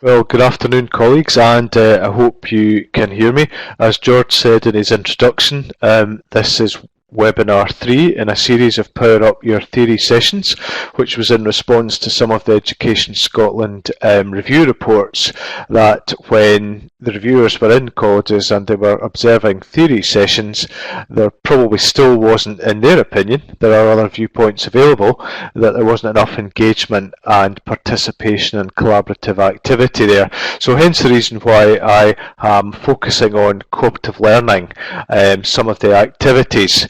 Well, good afternoon, colleagues, and I hope you can hear me. As George said in his introduction, this is webinar 3 in a series of Power Up Your Theory sessions, which was in response to some of the Education Scotland review reports that when the reviewers were in colleges and they were observing theory sessions, there probably still wasn't, in their opinion, there are other viewpoints available, that there wasn't enough engagement and participation and collaborative activity there. So hence the reason why I am focusing on cooperative learning, some of the activities.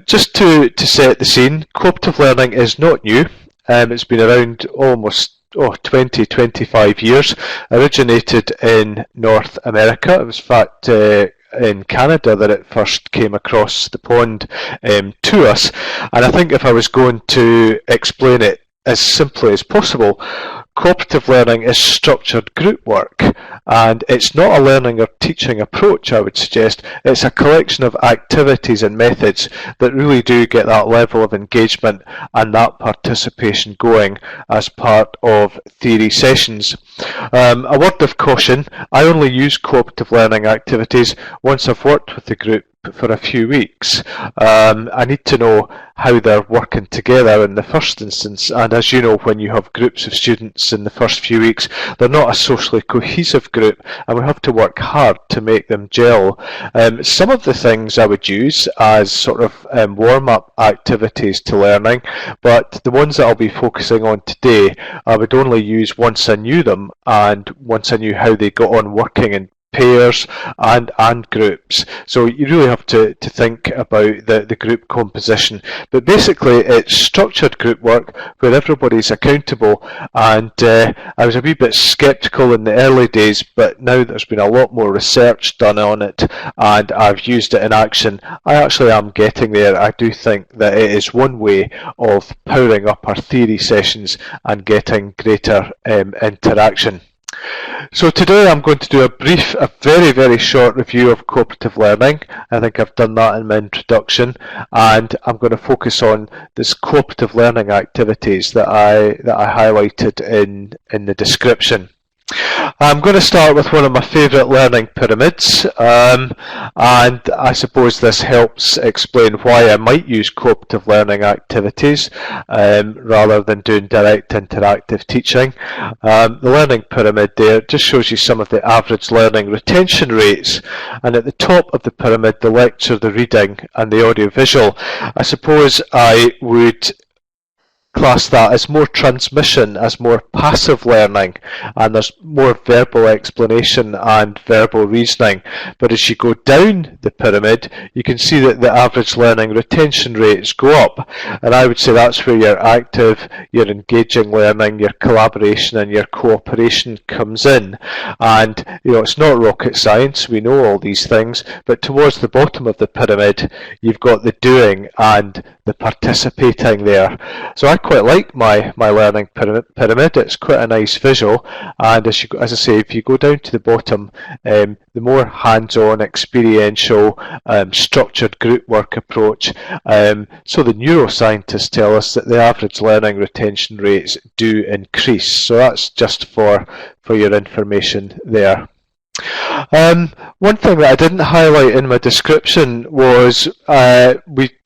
Just to set the scene, cooperative learning is not new. It's been around almost 25 years. Originated in North America. It was in fact in Canada that it first came across the pond to us. And I think if I was going to explain it as simply as possible, cooperative learning is structured group work, and it's not a learning or teaching approach, I would suggest. It's a collection of activities and methods that really do get that level of engagement and that participation going as part of theory sessions. A word of caution, I only use cooperative learning activities once I've worked with the group for a few weeks. I need to know how they're working together in the first instance, and as you know, when you have groups of students in the first few weeks, they're not a socially cohesive group, and we have to work hard to make them gel. Some of the things I would use as sort of warm-up activities to learning, but the ones that I'll be focusing on today I would only use once I knew them and once I knew how they got on working in pairs and groups. So you really have to think about the group composition. But basically it's structured group work where everybody's accountable, and I was a wee bit sceptical in the early days, but now there's been a lot more research done on it and I've used it in action. I actually am getting there. I do think that it is one way of powering up our theory sessions and getting greater interaction. So today I'm going to do a very short review of cooperative learning. I think I've done that in my introduction, and I'm going to focus on this cooperative learning activities that I highlighted in the description. I'm going to start with one of my favourite learning pyramids, and I suppose this helps explain why I might use cooperative learning activities rather than doing direct interactive teaching. The learning pyramid there just shows you some of the average learning retention rates, and at the top of the pyramid, the lecture, the reading and the audiovisual. I suppose I would class that as more transmission, as more passive learning, and there's more verbal explanation and verbal reasoning. But as you go down the pyramid, you can see that the average learning retention rates go up, and I would say that's where your active, your engaging learning, your collaboration and your cooperation comes in. And it's not rocket science, we know all these things, but towards the bottom of the pyramid you've got the doing and the participating there. So I quite like my learning pyramid. It's quite a nice visual, and as I say, if you go down to the bottom, the more hands-on, experiential, structured group work approach. So the neuroscientists tell us that the average learning retention rates do increase. So that's just for your information there. One thing that I didn't highlight in my description was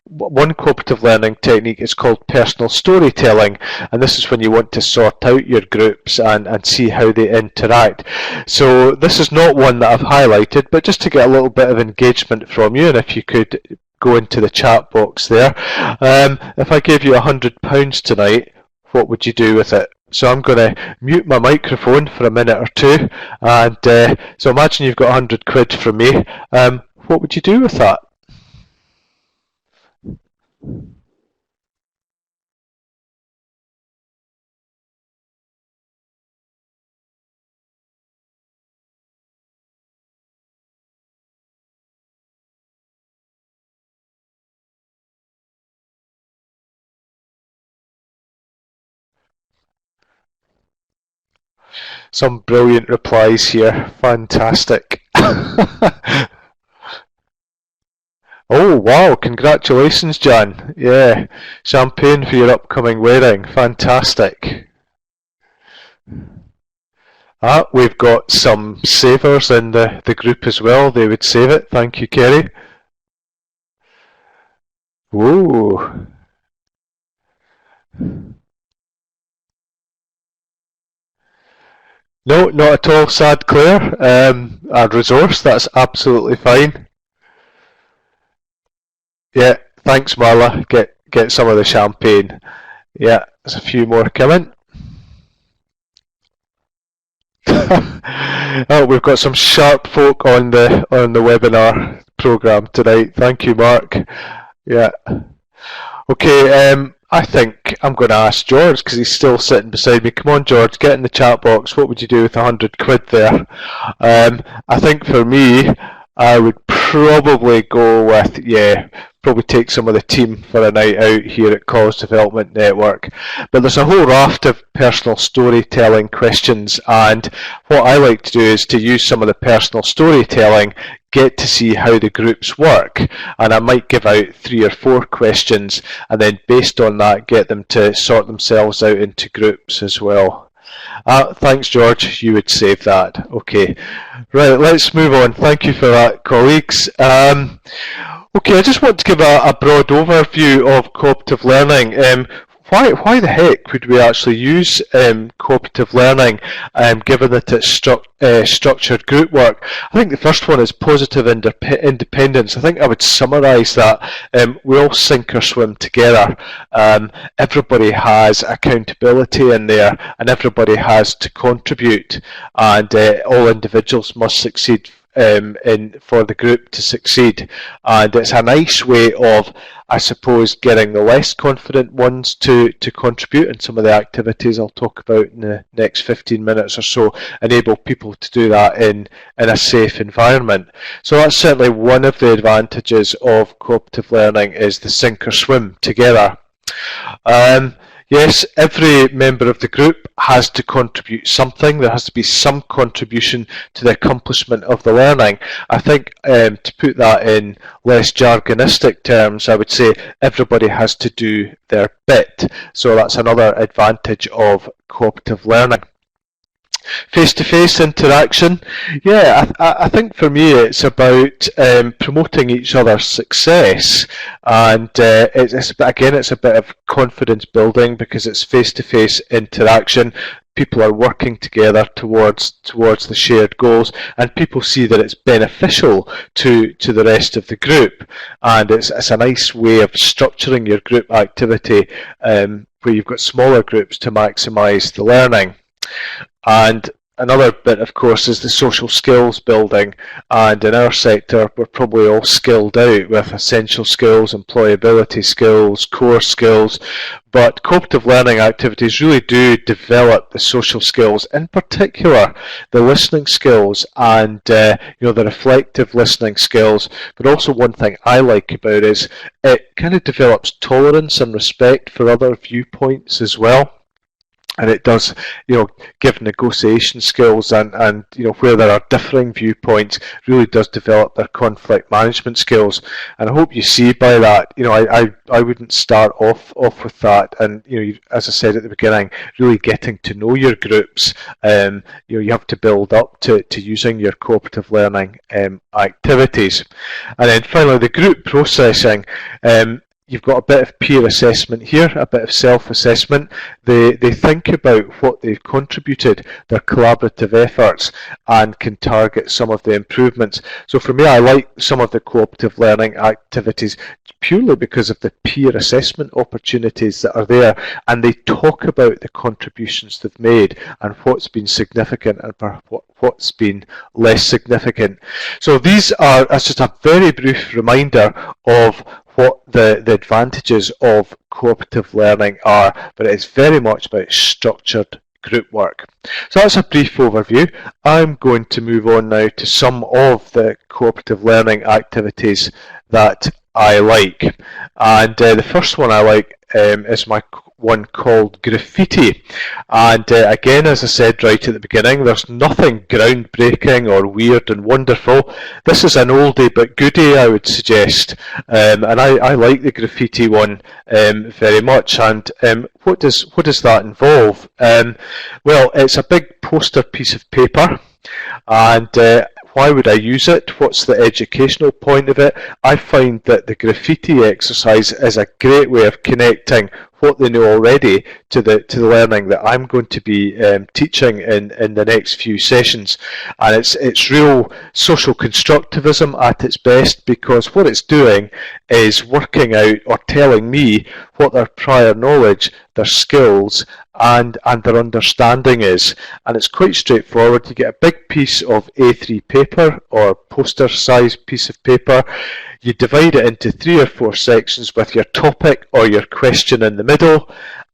one cooperative learning technique is called personal storytelling, and this is when you want to sort out your groups and see how they interact. So this is not one that I've highlighted, but just to get a little bit of engagement from you, and if you could go into the chat box there. If I gave you £100 tonight, what would you do with it? So I'm going to mute my microphone for a minute or two, and so imagine you've got £100 from me. What would you do with that? Some brilliant replies here. Fantastic. Oh wow, congratulations Jan. Yeah, champagne for your upcoming wedding. Fantastic. We've got some savers in the group as well. They would save it. Thank you, Kerry. Ooh. No, not at all, sad Claire. Our resource, that's absolutely fine. Yeah, thanks Marla. Get some of the champagne. Yeah, there's a few more coming. Oh, we've got some sharp folk on the webinar program tonight. Thank you, Mark. Yeah. Okay, I think I'm going to ask George because he's still sitting beside me. Come on, George, get in the chat box. What would you do with 100 quid there? I think for me, I would probably go with, yeah, probably take some of the team for a night out here at Cause Development Network. But there's a whole raft of personal storytelling questions, and what I like to do is to use some of the personal storytelling, get to see how the groups work, and I might give out 3 or 4 questions, and then based on that get them to sort themselves out into groups as well. Thanks, George. You would save that. Okay. Right, let's move on. Thank you for that, colleagues. Okay, I just want to give a broad overview of cooperative learning. Why the heck would we actually use cooperative learning, given that it's structured group work? I think the first one is positive independence. I think I would summarise that. We all sink or swim together. Everybody has accountability in there, and everybody has to contribute, and all individuals must succeed for the group to succeed. And it's a nice way of, I suppose, getting the less confident ones to contribute, and some of the activities I'll talk about in the next 15 minutes or so enable people to do that in a safe environment. So that's certainly one of the advantages of cooperative learning, is the sink or swim together. Yes, every member of the group has to contribute something. There has to be some contribution to the accomplishment of the learning. I think to put that in less jargonistic terms, I would say everybody has to do their bit. So that's another advantage of cooperative learning. Face-to-face interaction, yeah, I think for me it's about promoting each other's success, and it's a bit of confidence building because it's face-to-face interaction. People are working together towards the shared goals, and people see that it's beneficial to the rest of the group, and it's a nice way of structuring your group activity where you've got smaller groups to maximise the learning. And another bit, of course, is the social skills building, and in our sector we're probably all skilled out with essential skills, employability skills, core skills, but cooperative learning activities really do develop the social skills, in particular the listening skills and the reflective listening skills. But also one thing I like about it is it kind of develops tolerance and respect for other viewpoints as well. And it does, give negotiation skills, and where there are differing viewpoints, really does develop their conflict management skills. And I hope you see by that, I wouldn't start off with that. And as I said at the beginning, really getting to know your groups. You have to build up to using your cooperative learning activities. And then finally, the group processing. You've got a bit of peer assessment here, a bit of self-assessment. They think about what they've contributed, their collaborative efforts, and can target some of the improvements. So for me, I like some of the cooperative learning activities purely because of the peer assessment opportunities that are there, and they talk about the contributions they've made and what's been significant and what's been less significant. So these are, as just a very brief reminder of what the advantages of cooperative learning are, but it's very much about structured group work. So that's a brief overview. I'm going to move on now to some of the cooperative learning activities that I like. And the first one I like is my one called Graffiti. And again, as I said right at the beginning, there's nothing groundbreaking or weird and wonderful. This is an oldie but goodie, I would suggest. And I like the Graffiti one very much. And what does that involve? Well, it's a big poster piece of paper. And why would I use it? What's the educational point of it? I find that the graffiti exercise is a great way of connecting what they know already to the learning that I'm going to be teaching in the next few sessions. And it's real social constructivism at its best, because what it's doing is working out or telling me what their prior knowledge, their skills and their understanding is. And it's quite straightforward. You get a big piece of A3 paper or poster size piece of paper. You divide it into 3 or 4 sections with your topic or your question in the middle,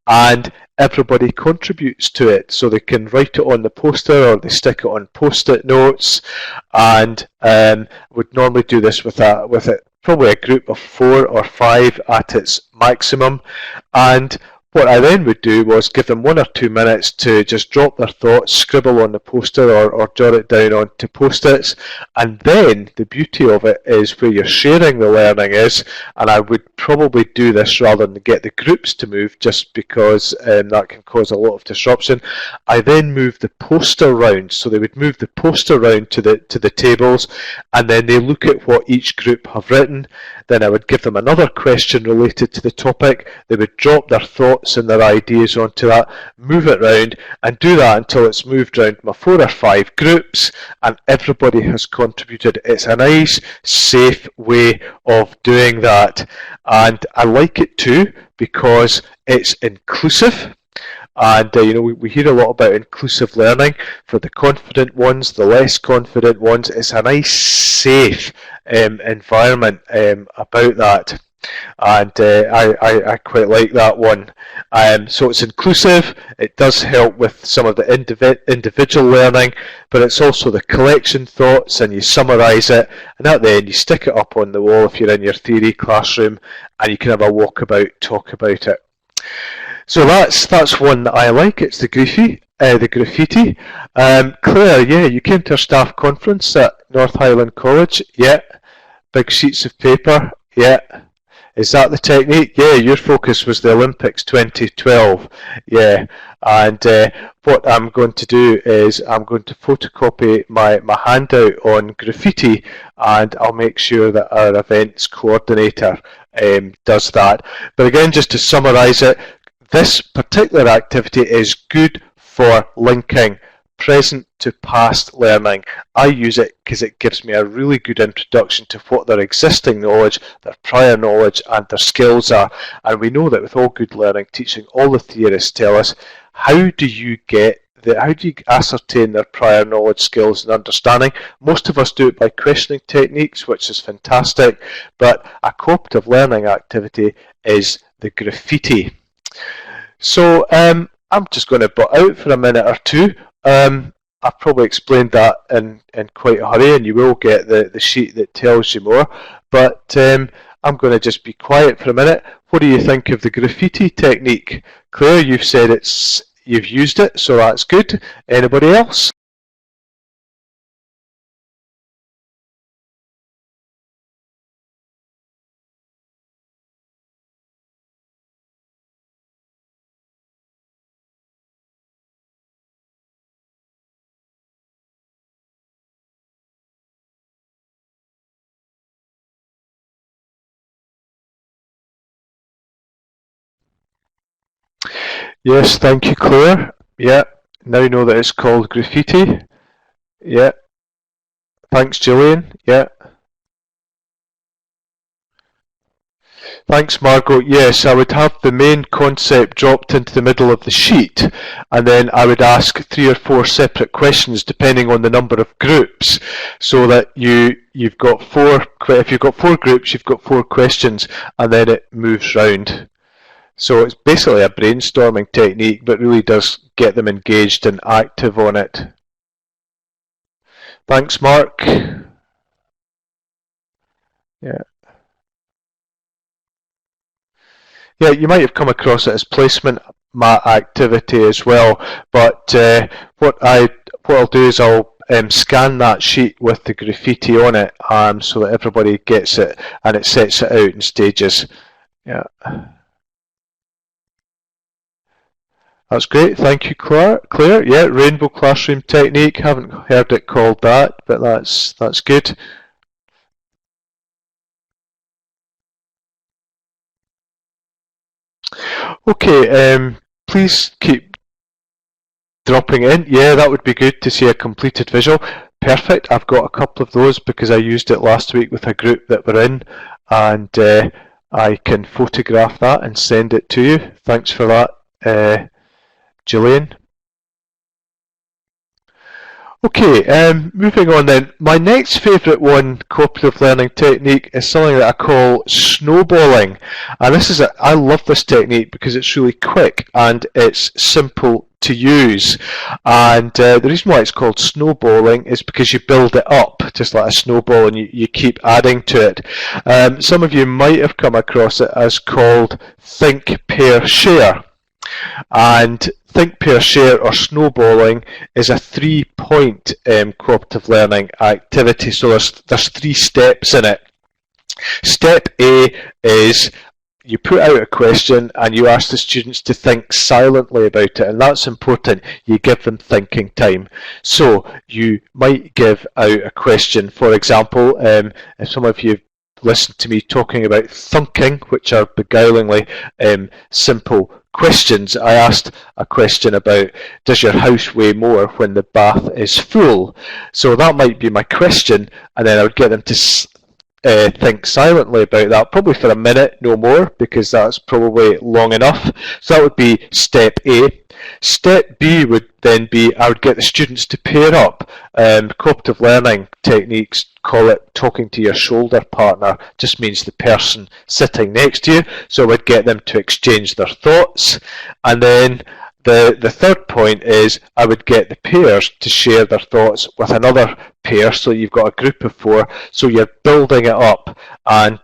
and everybody contributes to it. So they can write it on the poster or they stick it on post-it notes, and would normally do this with probably a group of 4 or 5 at its maximum. And what I then would do was give them 1 or 2 minutes to just drop their thoughts, scribble on the poster or jot it down onto post-its. And then the beauty of it is where you're sharing the learning is, and I would probably do this rather than get the groups to move, just because that can cause a lot of disruption. I then move the poster round, so they would move the poster round to the tables, and then they look at what each group have written. Then I would give them another question related to the topic. They would drop their thoughts and their ideas onto that, move it round, and do that until it's moved round my 4 or 5 groups and everybody has contributed. It's a nice, safe way of doing that. And I like it too because it's inclusive. And we hear a lot about inclusive learning. For the confident ones, the less confident ones, it's a nice, safe environment about that. And I quite like that one. So it's inclusive. It does help with some of the individual learning, but it's also the collection thoughts, and you summarise it, and at the end you stick it up on the wall if you're in your theory classroom, and you can have a walkabout, talk about it. So that's one that I like. It's the graffiti. Claire, yeah, you came to our staff conference at North Highland College. Yeah, big sheets of paper. Yeah. Is that the technique? Yeah, your focus was the Olympics 2012. Yeah, and what I'm going to do is I'm going to photocopy my handout on graffiti, and I'll make sure that our events coordinator does that. But again, just to summarise it, this particular activity is good for linking present to past learning. I use it because it gives me a really good introduction to what their existing knowledge, their prior knowledge and their skills are. And we know that with all good learning teaching, all the theorists tell us, how do you ascertain their prior knowledge, skills and understanding? Most of us do it by questioning techniques, which is fantastic, but a cooperative learning activity is the graffiti. So I'm just going to butt out for a minute or two. I've probably explained that in quite a hurry, and you will get the sheet that tells you more, but I'm going to just be quiet for a minute. What do you think of the graffiti technique? Claire, you've said you've used it, so that's good. Anybody else? Yes, thank you, Claire. Yeah, now you know that it's called graffiti. Yeah, thanks, Gillian. Yeah. Thanks, Margot. Yes, I would have the main concept dropped into the middle of the sheet, and then I would ask 3 or 4 separate questions depending on the number of groups, so that you've got 4. If you've got 4 groups, you've got 4 questions, and then it moves round. So it's basically a brainstorming technique, but really does get them engaged and active on it. Thanks, Mark. Yeah. Yeah, you might have come across it as placement mat activity as well, but what I'll do is I'll scan that sheet with the graffiti on it, so that everybody gets it, and it sets it out in stages. Yeah, that's great. Thank you, Claire. Claire, yeah, rainbow classroom technique. Haven't heard it called that, but that's good. Okay, please keep dropping in. Yeah, that would be good to see a completed visual. Perfect. I've got a couple of those because I used it last week with a group that we're in, and I can photograph that and send it to you. Thanks for that, Gillian. Okay, moving on then. My next favourite one, cooperative learning technique, is something that I call snowballing. And I love this technique because it's really quick and it's simple to use. And the reason why it's called snowballing is because you build it up, just like a snowball, and you keep adding to it. Some of you might have come across it as called think, pair, share. And think, pair, share, or snowballing is a 3-point cooperative learning activity. So there's 3 steps in it. Step A is you put out a question and you ask the students to think silently about it, and that's important. You give them thinking time. So you might give out a question. For example, if some of you listened to me talking about thunking, which are beguilingly simple questions, I asked a question about, does your house weigh more when the bath is full? So that might be my question, and then I would get them to think silently about that, probably for a minute, no more, because that's probably long enough. So that would be step A. Step B would then be, I would get the students to pair up. Cooperative learning techniques call it talking to your shoulder partner, just means the person sitting next to you. So I would get them to exchange their thoughts. And then the third point is I would get the pairs to share their thoughts with another pair, so you've got a group of 4, so you're building it up, and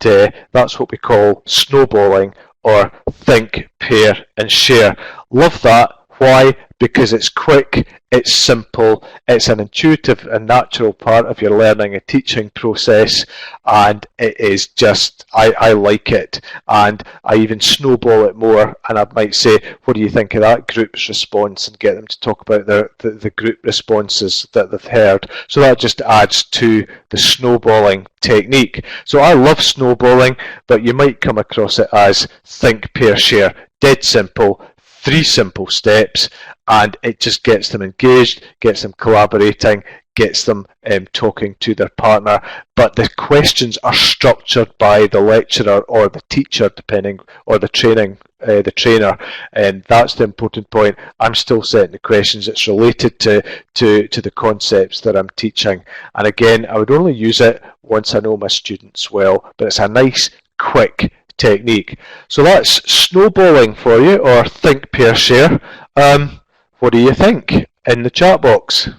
that's what we call snowballing, or think, pair and share. Love that. Why? Because it's quick, it's simple, it's an intuitive and natural part of your learning and teaching process, and it is just, I like it, and I even snowball it more, and I might say, what do you think of that group's response, and get them to talk about the group responses that they've heard. So that just adds to the snowballing technique. So I love snowballing, but you might come across it as think, pair, share. Dead simple. 3 simple steps, and it just gets them engaged, gets them collaborating, gets them talking to their partner. But the questions are structured by the lecturer or the teacher, depending, or the trainer, and that's the important point. I'm still setting the questions. It's related to the concepts that I'm teaching, and again, I would only use it once I know my students well. But it's a nice, quick technique. So that's snowballing for you, or think, pair, share. What do you think in the chat box?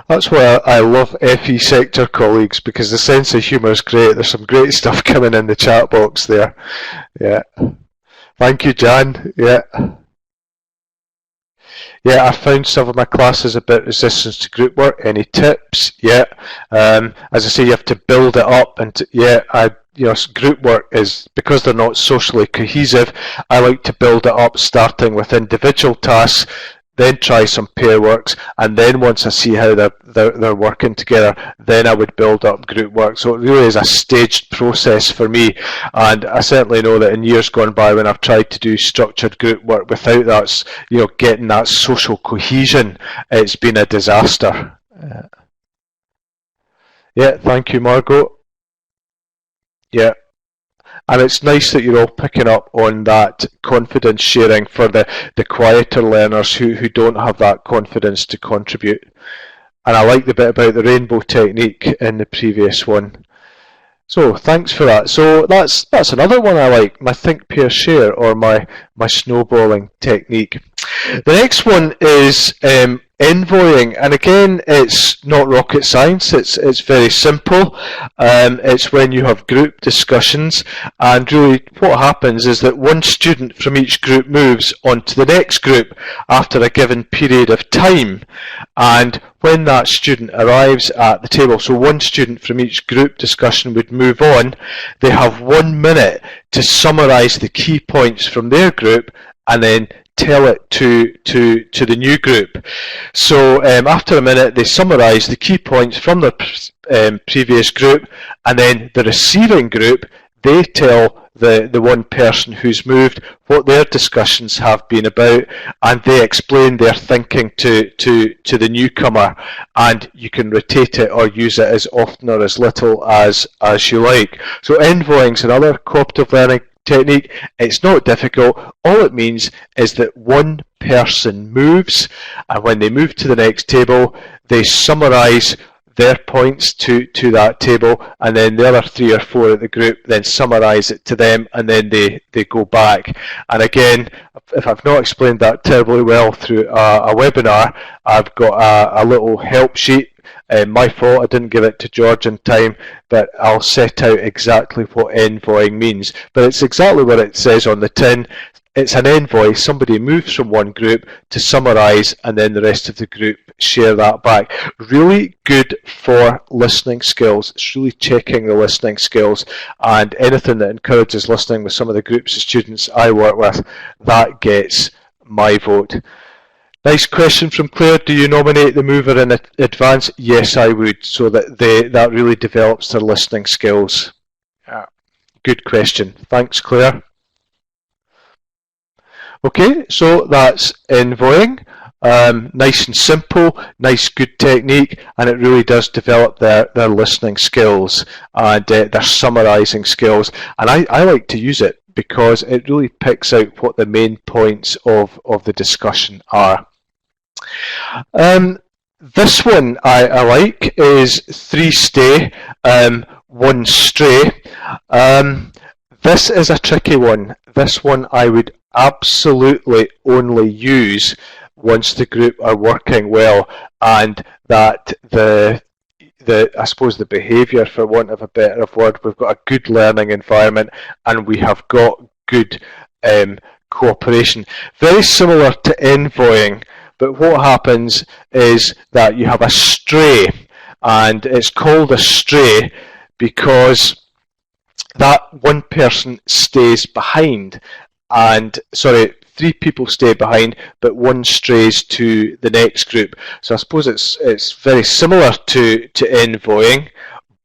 That's why I love FE sector colleagues, because the sense of humour is great. There's some great stuff coming in the chat box there. Yeah. Thank you, Jan. Yeah. Yeah, I found some of my classes a bit resistant to group work. Any tips? Yeah. As I say, you have to build it up, and group work is, because they're not socially cohesive, I like to build it up starting with individual tasks, then try some pair works, and then once I see how they're working together, then I would build up group work. So it really is a staged process for me, and I certainly know that in years gone by, when I've tried to do structured group work without that, getting that social cohesion, it's been a disaster. Yeah, thank you, Margot. Yeah. And it's nice that you're all picking up on that confidence sharing for the quieter learners who don't have that confidence to contribute. And I like the bit about the rainbow technique in the previous one. So thanks for that. So that's another one I like, my think, pair, share, or my snowballing technique. The next one is envoying, and again, it's not rocket science. It's very simple. It's when you have group discussions, and really what happens is that one student from each group moves on to the next group after a given period of time, and when that student arrives at the table, so one student from each group discussion would move on, they have 1 minute to summarise the key points from their group and then tell it to the new group. So after a minute, they summarise the key points from the previous group, and then the receiving group, they tell the one person who's moved what their discussions have been about, and they explain their thinking to the newcomer, and you can rotate it or use it as often or as little as you like. So envoying is another cooperative learning technique. It's not difficult. All it means is that one person moves, and when they move to the next table, they summarise their points to that table, and then the other 3 or 4 of the group then summarise it to them, and then they go back. And again, if I've not explained that terribly well through a webinar, I've got a little help sheet. My fault, I didn't give it to George in time, but I'll set out exactly what envoying means. But it's exactly what it says on the tin. It's an envoy. Somebody moves from one group to summarise, and then the rest of the group share that back. Really good for listening skills. It's really checking the listening skills, and anything that encourages listening with some of the groups of students I work with, that gets my vote. Nice question from Claire. Do you nominate the mover in advance? Yes, I would, so that that really develops their listening skills. Good question. Thanks, Claire. Okay, so that's envoying. Nice and simple, nice, good technique, and it really does develop their listening skills and their summarising skills. And I like to use it because it really picks out what the main points of the discussion are. This one I like is 3 stay, 1 stray. This is a tricky one. This one I would absolutely only use once the group are working well, and that I suppose the behaviour, for want of a better word, we've got a good learning environment and we have got good cooperation. Very similar to envoying, but what happens is that you have a stray, and it's called a stray because that one person stays behind, and 3 people stay behind, but 1 strays to the next group. So I suppose it's very similar to envoying,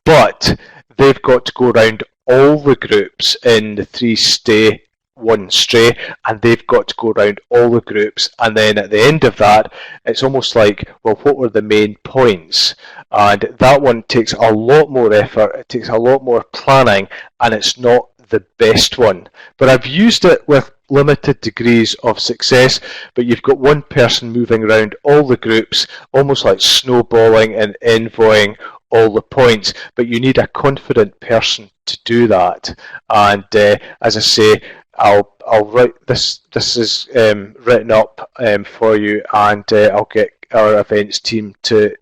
but they've got to go around all the groups in the 3 stay, 1 stray, and they've got to go around all the groups, and then at the end of that, it's almost like, well, what were the main points? And that one takes a lot more effort, it takes a lot more planning, and it's not the best one. But I've used it with limited degrees of success, but you've got one person moving around all the groups, almost like snowballing and envoying all the points, but you need a confident person to do that. And as I say, I'll write this is written up for you, and I'll get our events team to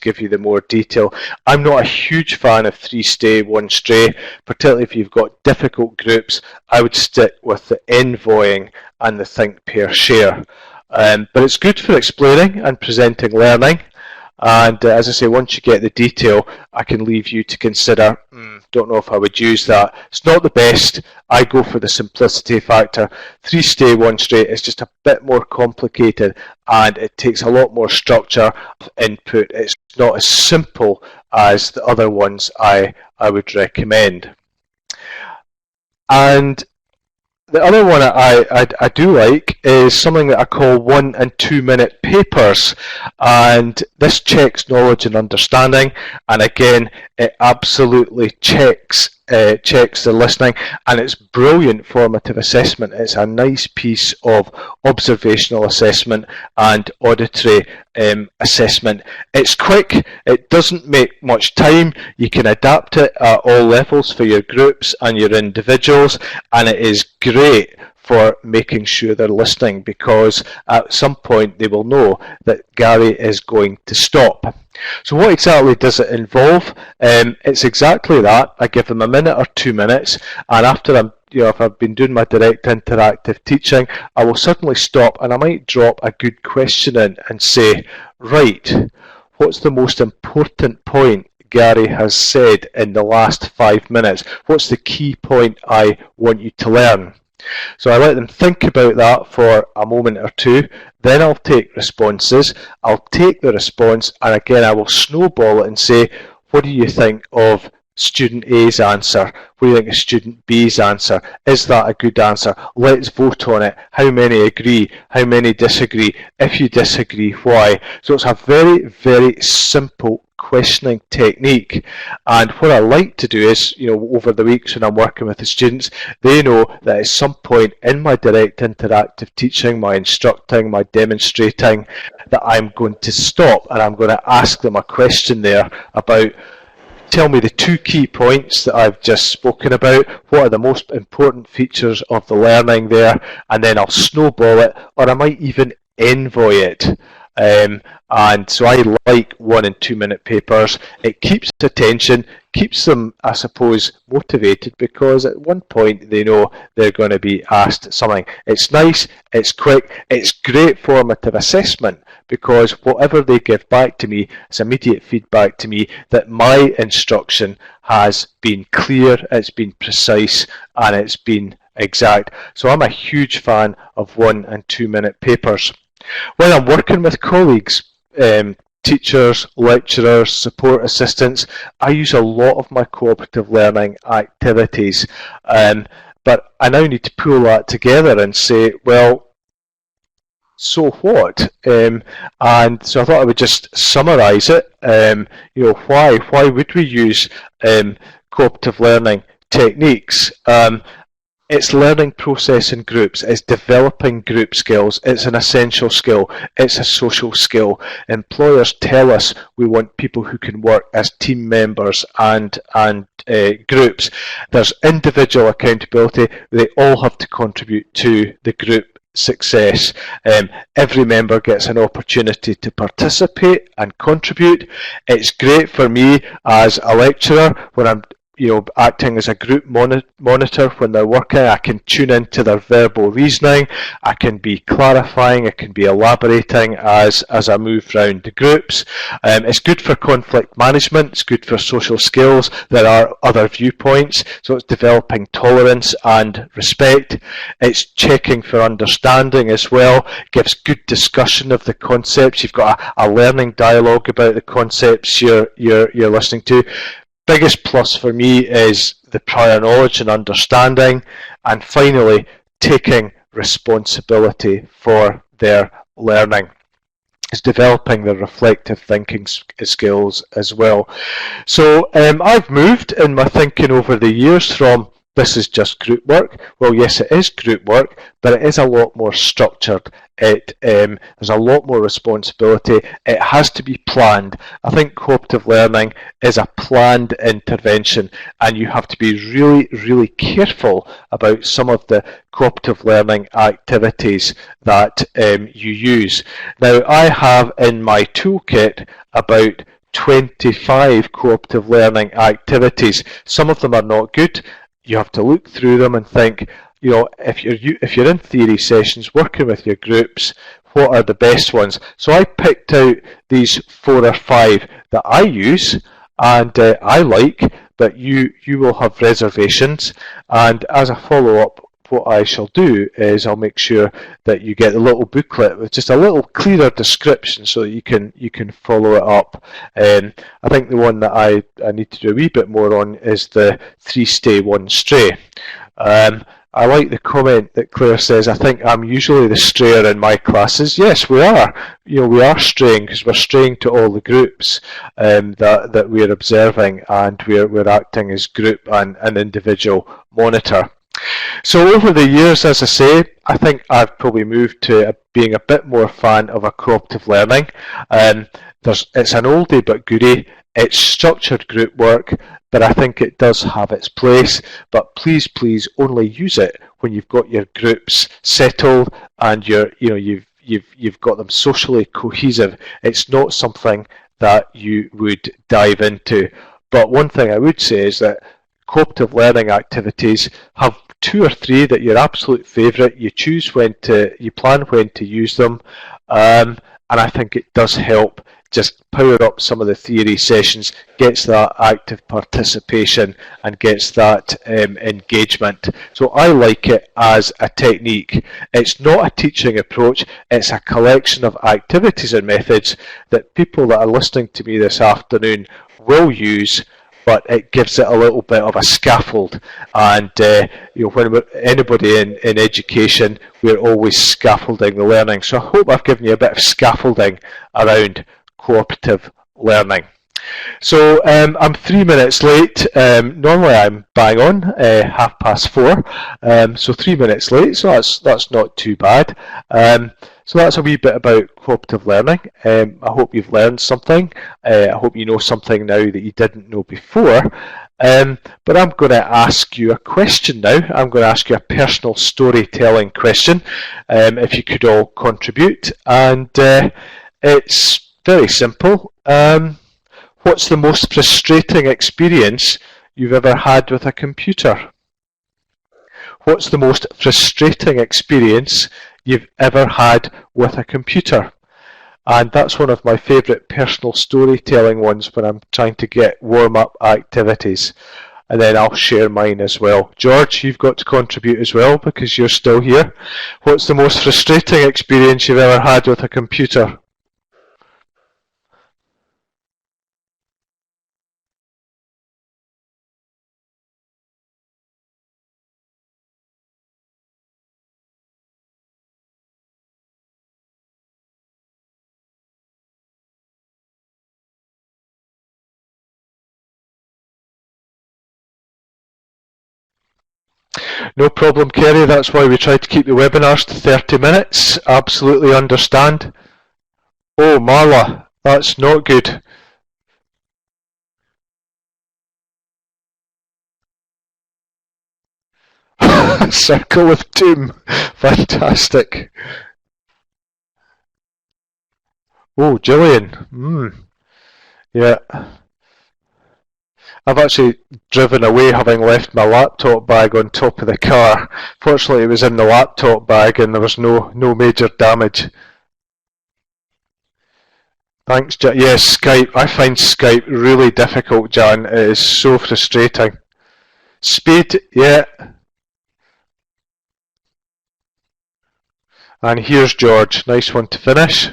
give you the more detail. I'm not a huge fan of 3 stay, 1 stray, particularly if you've got difficult groups. I would stick with the envoying and the think, pair, share. But it's good for explaining and presenting learning. And as I say, once you get the detail, I can leave you to consider, don't know if I would use that. It's not the best. I go for the simplicity factor. 3 stay, 1 stray is just a bit more complicated, and it takes a lot more structure input. It's not as simple as the other ones I would recommend. And the other one I do like is something that I call 1 and 2 minute papers, and this checks knowledge and understanding, and again it absolutely checks checks their listening, and it's brilliant formative assessment. It's a nice piece of observational assessment and auditory assessment. It's quick, it doesn't make much time, you can adapt it at all levels for your groups and your individuals, and it is great for making sure they're listening, because at some point they will know that Gary is going to stop. So what exactly does it involve? It's exactly that. I give them a minute or 2 minutes, and after if I've been doing my direct interactive teaching, I will suddenly stop and I might drop a good question in and say, right, what's the most important point Gary has said in the last 5 minutes? What's the key point I want you to learn? So I let them think about that for a moment or two, then I'll take responses, I'll take the response, and again I will snowball it and say, what do you think of student A's answer? What do you think of student B's answer? Is that a good answer? Let's vote on it. How many agree? How many disagree? If you disagree, why? So it's a very, very simple questioning technique, and what I like to do is, over the weeks when I'm working with the students, they know that at some point in my direct interactive teaching, my instructing, my demonstrating, that I'm going to stop and I'm going to ask them a question there about, tell me the 2 key points that I've just spoken about, what are the most important features of the learning there, and then I'll snowball it, or I might even envoy it. And so I like 1 and 2 minute papers. It keeps attention, keeps them, I suppose, motivated, because at one point they know they're going to be asked something. It's nice, it's quick, it's great formative assessment, because whatever they give back to me is immediate feedback to me that my instruction has been clear, it's been precise, and it's been exact. So I'm a huge fan of 1 and 2 minute papers. When I'm working with colleagues, teachers, lecturers, support assistants, I use a lot of my cooperative learning activities, but I now need to pull that together and say, well, so what? And so I thought I would just summarise it. Why would we use cooperative learning techniques? It's learning process in groups, it's developing group skills, it's an essential skill, it's a social skill. Employers tell us we want people who can work as team members and groups. There's individual accountability, they all have to contribute to the group success. Every member gets an opportunity to participate and contribute. It's great for me as a lecturer when I'm acting as a group monitor when they're working. I can tune into their verbal reasoning, I can be clarifying, I can be elaborating as I move around the groups. It's good for conflict management, it's good for social skills, there are other viewpoints, so it's developing tolerance and respect. It's checking for understanding as well, it gives good discussion of the concepts, you've got a learning dialogue about the concepts you're listening to. Biggest plus for me is the prior knowledge and understanding, and finally taking responsibility for their learning. It's developing their reflective thinking skills as well. So I've moved in my thinking over the years from this is just group work. Well, yes, it is group work, but it is a lot more structured. There's a lot more responsibility. It has to be planned. I think cooperative learning is a planned intervention, and you have to be really, really careful about some of the cooperative learning activities that you use. Now, I have in my toolkit about 25 cooperative learning activities. Some of them are not good. You have to look through them and think, if you're in theory sessions working with your groups, what are the best ones? So I picked out these 4 or 5 that I use and I like, but you will have reservations. And as a follow-up, what I shall do is I'll make sure that you get a little booklet with just a little clearer description so that you can follow it up. I think the one that I need to do a wee bit more on is the 3 stay 1 stray. I like the comment that Claire says, I think I'm usually the strayer in my classes. Yes, we are. We are straying because we're straying to all the groups that we're observing, and we're acting as group and an individual monitor. So over the years, as I say, I think I've probably moved to being a bit more fan of a cooperative learning. It's an oldie but goodie. It's structured group work, but I think it does have its place. But please, please, only use it when you've got your groups settled and you've got them socially cohesive. It's not something that you would dive into. But one thing I would say is that cooperative learning activities have 2 or 3 that your absolute favourite. You plan when to use them, and I think it does help just power up some of the theory sessions, gets that active participation and gets that engagement. So I like it as a technique. It's not a teaching approach, it's a collection of activities and methods that people that are listening to me this afternoon will use, but it gives it a little bit of a scaffold. And when anybody in education, we're always scaffolding the learning. So I hope I've given you a bit of scaffolding around cooperative learning. So I'm 3 minutes late. Normally I'm bang on 4:30. So 3 minutes late. So that's not too bad. So that's a wee bit about cooperative learning. I hope you've learned something. I hope you know something now that you didn't know before. But I'm going to ask you a question now. I'm going to ask you a personal storytelling question. If you could all contribute. And it's very simple. What's the most frustrating experience you've ever had with a computer? What's the most frustrating experience you've ever had with a computer? And that's one of my favourite personal storytelling ones when I'm trying to get warm-up activities. And then I'll share mine as well. George, you've got to contribute as well because you're still here. What's the most frustrating experience you've ever had with a computer? No problem, Kerry. That's why we try to keep the webinars to 30 minutes. Absolutely understand. Oh, Marla, that's not good. Circle of Doom. Fantastic. Oh, Gillian. Yeah. I've actually driven away having left my laptop bag on top of the car. Fortunately, it was in the laptop bag and there was no major damage. Thanks, Jan. Yes, Skype. I find Skype really difficult, Jan. It is so frustrating. Speed, yeah. And here's George. Nice one to finish.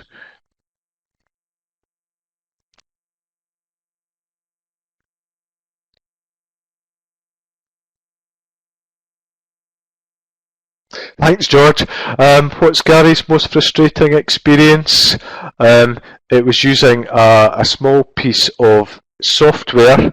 Thanks, George. What's Gary's most frustrating experience? It was using a small piece of software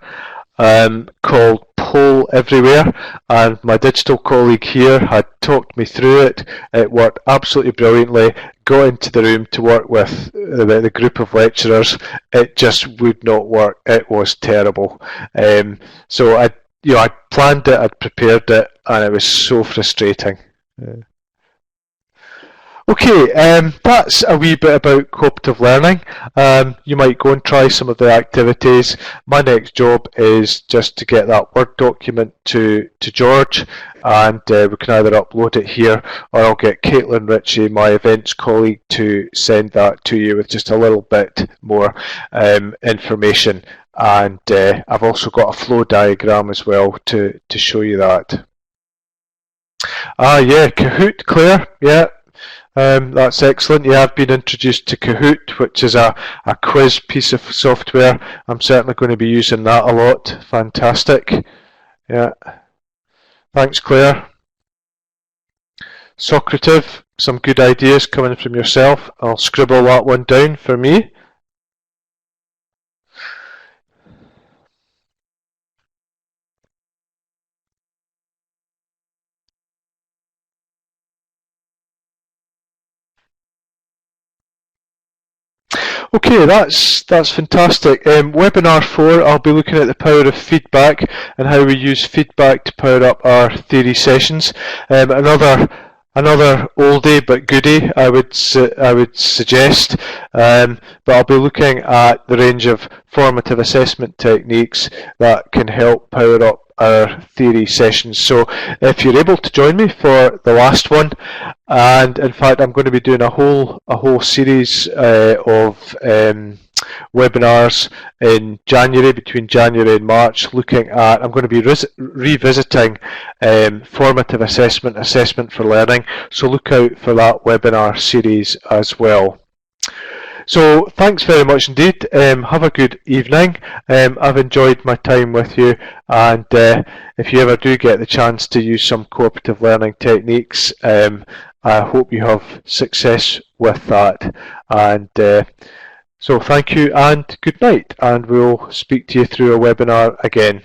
called Poll Everywhere, and my digital colleague here had talked me through it. It worked absolutely brilliantly. Got into the room to work with the group of lecturers. It just would not work. It was terrible. So I planned it, I'd prepared it, and it was so frustrating. Okay, that's a wee bit about cooperative learning. You might go and try some of the activities. My next job is just to get that Word document to George, and we can either upload it here or I'll get Caitlin Ritchie, my events colleague, to send that to you with just a little bit more information. And I've also got a flow diagram as well to show you that. Ah, yeah, Kahoot, Claire, yeah. That's excellent. Yeah, I've been introduced to Kahoot, which is a quiz piece of software. I'm certainly going to be using that a lot. Fantastic. Yeah. Thanks, Claire. Cooperative, some good ideas coming from yourself. I'll scribble that one down for me. Okay, that's fantastic. Webinar 4, I'll be looking at the power of feedback and how we use feedback to power up our theory sessions. Another oldie but goodie, I would suggest. But I'll be looking at the range of formative assessment techniques that can help power up our theory sessions. So if you're able to join me for the last one, and in fact I'm going to be doing a whole series of webinars in January, between January and March, looking at, I'm going to be revisiting formative assessment for learning, so look out for that webinar series as well. So thanks very much indeed. Have a good evening. I've enjoyed my time with you, and if you ever do get the chance to use some cooperative learning techniques, I hope you have success with that. And so thank you and good night, and we'll speak to you through a webinar again.